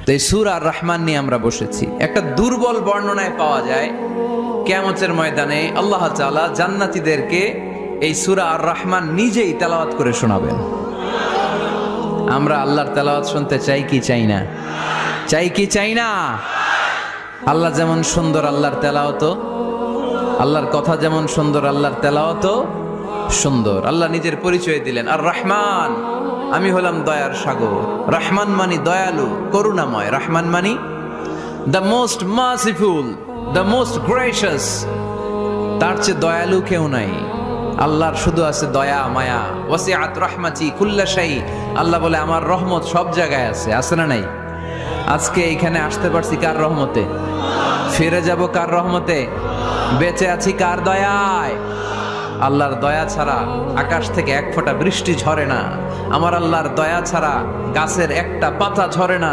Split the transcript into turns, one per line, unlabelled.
তো এই সূরা আর রহমান নিয়ে আমরা বসেছি। একটা দুর্বল বর্ণনায় পাওয়া যায় কিয়ামতের ময়দানে আল্লাহ তাআলা জান্নাতীদেরকে এই সূরা আর রহমান নিজেই তেলাওয়াত করে শোনাবেন। আমরা আল্লাহর তেলাওয়াত শুনতে চাই কি চাই না? চাই কি চাই না? আল্লাহ যেমন সুন্দর আল্লাহর তেলাওয়াত, আল্লাহর কথা যেমন সুন্দর আল্লাহর তেলাওয়াত সুন্দর। আল্লাহ নিজের পরিচয় দিলেন, আর রহমান, আমি হলাম দয়ার সাগর। রহমান মানি দয়ালু, করুণাময়। রহমান মানি the most merciful, the most gracious. তার চেয়ে দয়ালু কেউ নাই। আল্লাহর শুধু আছে দয়া মায়া। ওয়াসিআত রাহমাতি কুল্লা শাই। আল্লাহ বলে আমার রহমত সব জায়গায় আছে। আছে না নাই? আজকে এখানে আসতে পারছি কার রহমতে? ফিরে যাব কার রহমতে? বেঁচে আছি কার দয়ায়? আল্লাহর দয়া ছাড়া আকাশ থেকে এক ফোঁটা বৃষ্টি ঝরে না। আমার আল্লাহর দয়া ছাড়া গাছের একটা পাতা ঝরে না।